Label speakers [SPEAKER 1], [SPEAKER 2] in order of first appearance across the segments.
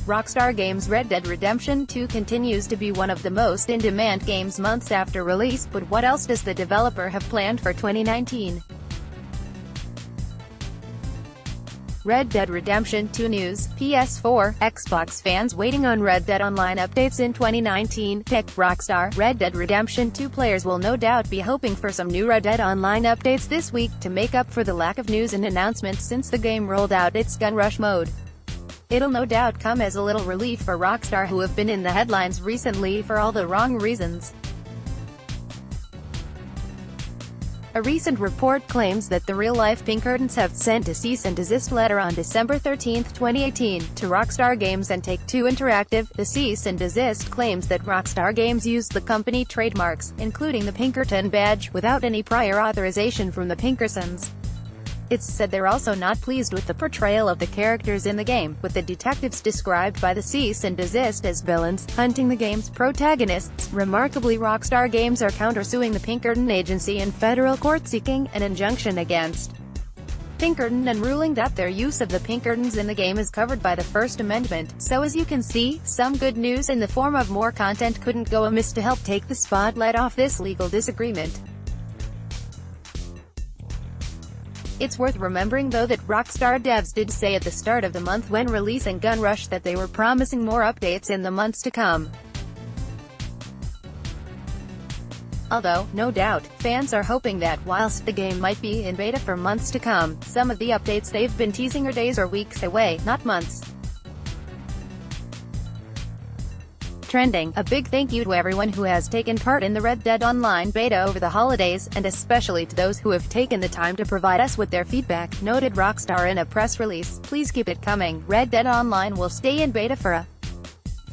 [SPEAKER 1] Rockstar Games' Red Dead Redemption 2 continues to be one of the most in-demand games months after release, but what else does the developer have planned for 2019? Red Dead Redemption 2 news, PS4, Xbox fans waiting on Red Dead Online updates in 2019, pick Rockstar. Red Dead Redemption 2 players will no doubt be hoping for some new Red Dead Online updates this week, to make up for the lack of news and announcements since the game rolled out its gun rush mode. It'll no doubt come as a little relief for Rockstar, who have been in the headlines recently for all the wrong reasons. A recent report claims that the real-life Pinkertons have sent a cease and desist letter on December 13, 2018, to Rockstar Games and Take-Two Interactive. The cease and desist claims that Rockstar Games used the company trademarks, including the Pinkerton badge, without any prior authorization from the Pinkertons. It's said they're also not pleased with the portrayal of the characters in the game, with the detectives described by the cease and desist as villains, hunting the game's protagonists. Remarkably, Rockstar Games are countersuing the Pinkerton agency in federal court, seeking an injunction against Pinkerton and ruling that their use of the Pinkertons in the game is covered by the First Amendment. So as you can see, some good news in the form of more content couldn't go amiss to help take the spotlight off this legal disagreement. It's worth remembering though that Rockstar devs did say at the start of the month when releasing Gun Rush that they were promising more updates in the months to come. Although, no doubt, fans are hoping that whilst the game might be in beta for months to come, some of the updates they've been teasing are days or weeks away, not months. Trending, a big thank you to everyone who has taken part in the Red Dead Online beta over the holidays, and especially to those who have taken the time to provide us with their feedback, noted Rockstar in a press release. Please keep it coming. Red Dead Online will stay in beta for a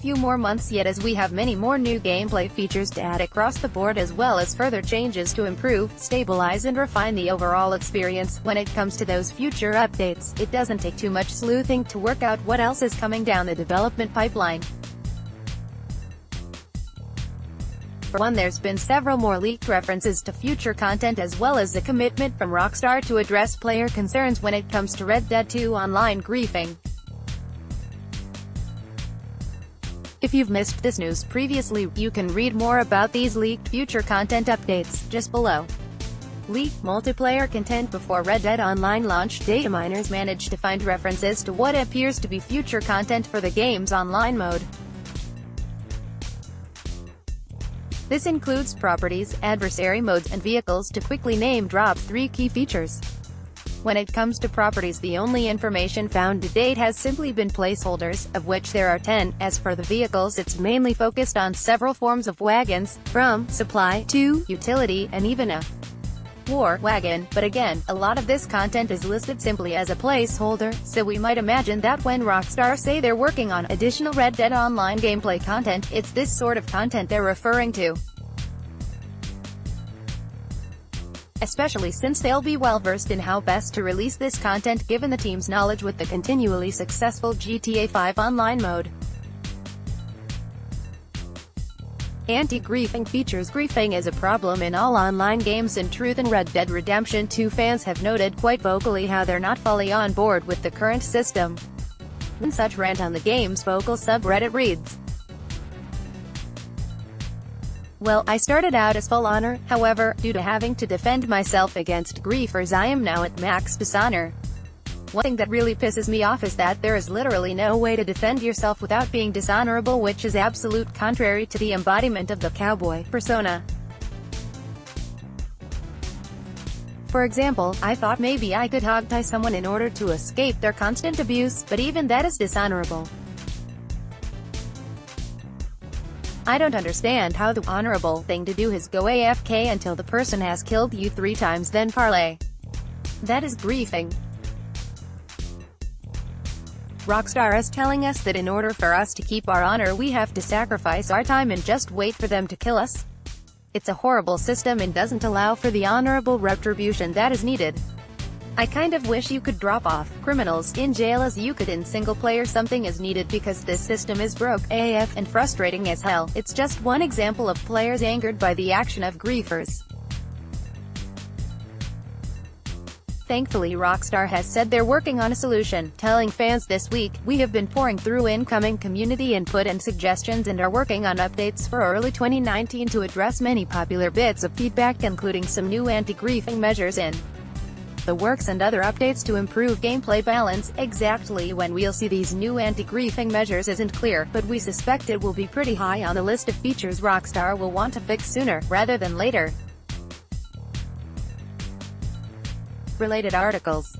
[SPEAKER 1] few more months yet, as we have many more new gameplay features to add across the board, as well as further changes to improve, stabilize and refine the overall experience. When it comes to those future updates, it doesn't take too much sleuthing to work out what else is coming down the development pipeline. For one, there's been several more leaked references to future content, as well as a commitment from Rockstar to address player concerns when it comes to Red Dead 2 Online griefing. If you've missed this news previously, you can read more about these leaked future content updates, just below. Leaked multiplayer content before Red Dead Online launch. Data miners managed to find references to what appears to be future content for the game's online mode. This includes properties, adversary modes, and vehicles, to quickly name drop 3 key features. When it comes to properties, the only information found to date has simply been placeholders, of which there are 10. As for the vehicles, it's mainly focused on several forms of wagons, from supply to utility, and even a war wagon, but again, a lot of this content is listed simply as a placeholder, so we might imagine that when Rockstar say they're working on additional Red Dead Online gameplay content, it's this sort of content they're referring to. Especially since they'll be well versed in how best to release this content, given the team's knowledge with the continually successful GTA 5 online mode. Anti-griefing features. Griefing is a problem in all online games in truth, and Red Dead Redemption 2 fans have noted quite vocally how they're not fully on board with the current system. One such rant on the game's vocal subreddit reads, "Well, I started out as full honor, however, due to having to defend myself against griefers, I am now at max dishonor. One thing that really pisses me off is that there is literally no way to defend yourself without being dishonorable, which is absolute contrary to the embodiment of the cowboy persona. For example, I thought maybe I could hogtie someone in order to escape their constant abuse, but even that is dishonorable. I don't understand how the honorable thing to do is go AFK until the person has killed you 3 times, then parlay. That is griefing." Rockstar is telling us that in order for us to keep our honor, we have to sacrifice our time and just wait for them to kill us. It's a horrible system and doesn't allow for the honorable retribution that is needed. I kind of wish you could drop off criminals in jail as you could in single player. Something is needed because this system is broke AF and frustrating as hell." It's just one example of players angered by the action of griefers. Thankfully, Rockstar has said they're working on a solution, telling fans this week, "We have been pouring through incoming community input and suggestions and are working on updates for early 2019 to address many popular bits of feedback, including some new anti-griefing measures in the works and other updates to improve gameplay balance." Exactly when we'll see these new anti-griefing measures isn't clear, but we suspect it will be pretty high on the list of features Rockstar will want to fix sooner, rather than later. Related articles.